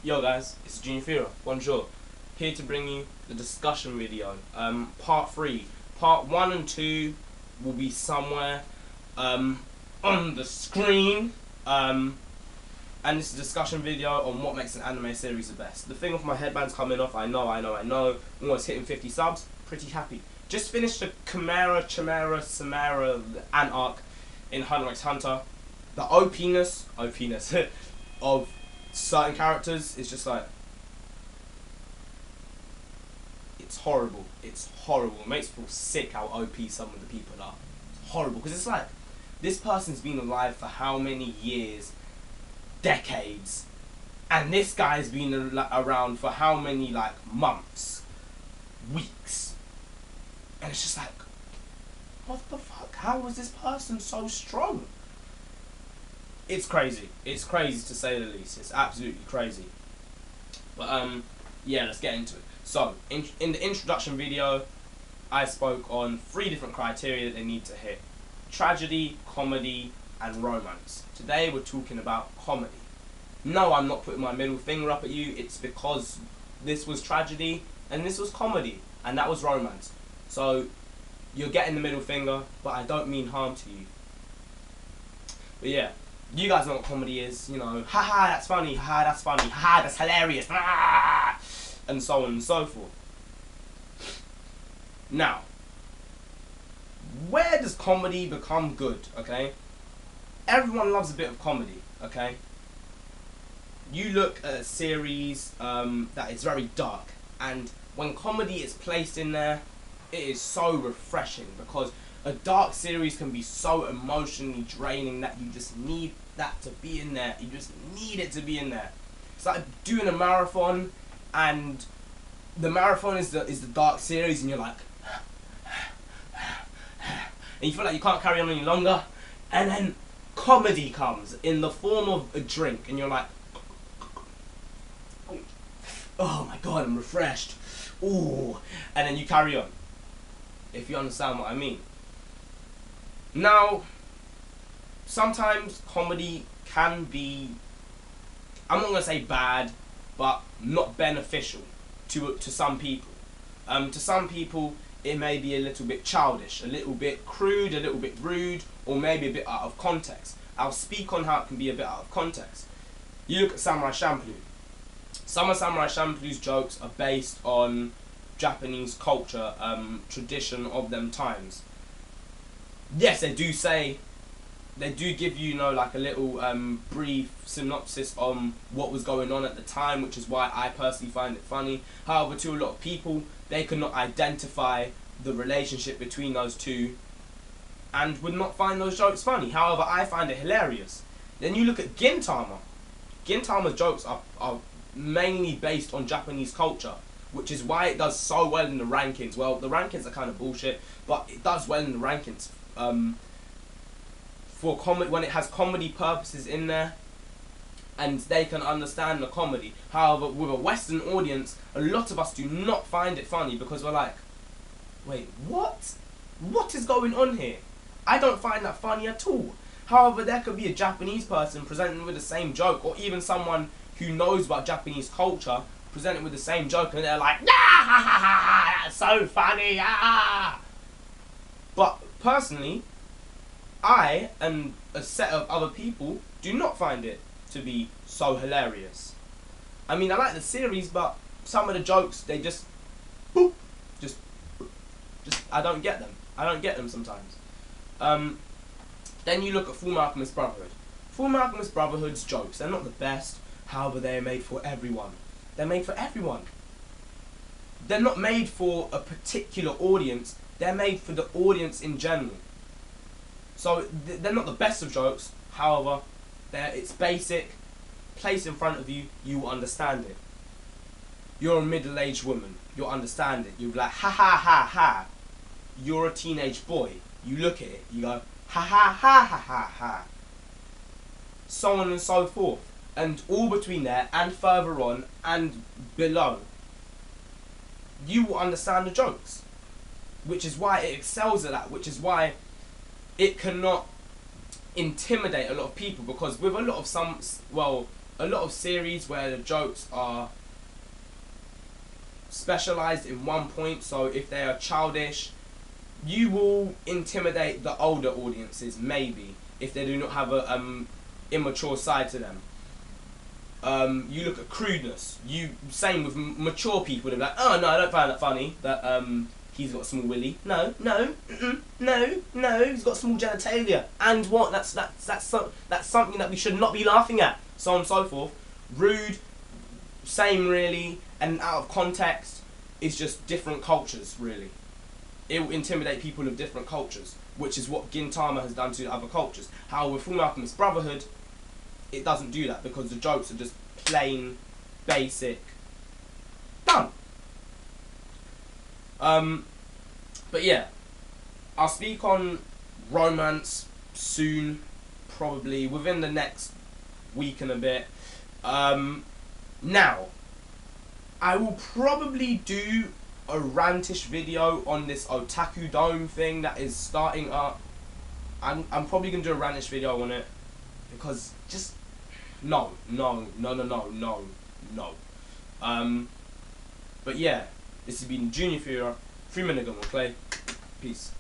Yo guys, it's Junior Phree. Bonjour. Here to bring you the discussion video. Part 3. Part 1 and 2 will be somewhere on the screen. And this is a discussion video on what makes an anime series the best. The thing with my headband's coming off, I know. Almost hitting 50 subs. Pretty happy. Just finished the Samara Ant arc in Hunter x Hunter. The OP-ness of certain characters is just like, it's horrible. It makes me feel sick how OP some of the people are. It's horrible because it's like, this person's been alive for how many years, decades, and this guy's been around for how many months, weeks, and it's just like, what the fuck? How is this person so strong? It's crazy. It's crazy to say the least. It's absolutely crazy. But yeah, let's get into it. So, in the introduction video, I spoke on 3 different criteria that they need to hit: tragedy, comedy, and romance. Today we're talking about comedy. No, I'm not putting my middle finger up at you. It's because this was tragedy and this was comedy and that was romance. So you're getting the middle finger, but I don't mean harm to you. But yeah. You guys know what comedy is, you know, haha, that's funny, haha, that's funny, haha, that's hilarious, ah, and so on and so forth. Now, where does comedy become good, okay? Everyone loves a bit of comedy, okay? You look at a series that is very dark, and when comedy is placed in there, it is so refreshing, because a dark series can be so emotionally draining that you just need that to be in there. You just need it to be in there. It's like doing a marathon, and the marathon is the dark series, and you're like, and you feel like you can't carry on any longer, and then comedy comes in the form of a drink, and you're like, oh my god, I'm refreshed. Ooh, and then you carry on. If you understand what I mean. Now, sometimes comedy can be, I'm not going to say bad, but not beneficial to some people. To some people, it may be a little bit childish, a little bit crude, a little bit rude, or maybe a bit out of context. I'll speak on how it can be a bit out of context. You look at Samurai Champloo. Some of Samurai Champloo's jokes are based on Japanese culture, tradition of them times. Yes, they do give you, like a little brief synopsis on what was going on at the time, which is why I personally find it funny. However, to a lot of people, they could not identify the relationship between those two and would not find those jokes funny. However, I find it hilarious. Then you look at Gintama. Gintama's jokes are mainly based on Japanese culture, which is why it does so well in the rankings. Well, the rankings are kind of bullshit, but it does well in the rankings. For when it has comedy purposes in there, and they can understand the comedy. However, with a Western audience, a lot of us do not find it funny because we're like, wait, what? What is going on here? I don't find that funny at all. However, there could be a Japanese person presenting with the same joke, or even someone who knows about Japanese culture presenting with the same joke, and they're like, ah, that's so funny, ah. But personally, I and a set of other people do not find it to be so hilarious. I mean, I like the series, but some of the jokes, they just, boop, just, I don't get them. I don't get them sometimes. Then you look at Full Metal Alchemist Brotherhood. Full Metal Alchemist Brotherhood's jokes, they're not the best, however, they're made for everyone. They're made for everyone. They're not made for a particular audience, they're made for the audience in general. So they're not the best of jokes, however, it's basic, placed in front of you, you will understand it. You're a middle-aged woman, you'll understand it. You'll be like, ha ha ha ha. You're a teenage boy, you look at it, you go, ha ha ha ha ha ha. So on and so forth. And all between there, and further on, and below, you will understand the jokes. Which is why it excels at that, which is why it cannot intimidate a lot of people, because with a lot of a lot of series where the jokes are specialised in one point, so if they are childish, you will intimidate the older audiences, maybe, if they do not have a immature side to them. You look at crudeness. Same with mature people. They're like, oh no, I don't find that funny that he's got a small willy. No, he's got small genitalia. And what? That's something that we should not be laughing at. So on and so forth. Rude, same really, and out of context, it's just different cultures really. It will intimidate people of different cultures, which is what Gintama has done to other cultures. However, with Full Alchemist Brotherhood, it doesn't do that because the jokes are just plain, basic, done. But yeah, I'll speak on romance soon, probably within the next week and a bit. Now, I will probably do a rantish video on this Otaku Dome thing that is starting up. I'm probably gonna do a rantish video on it because just no. But yeah, this has been Junior Fura, Phree Minigun will play. Peace.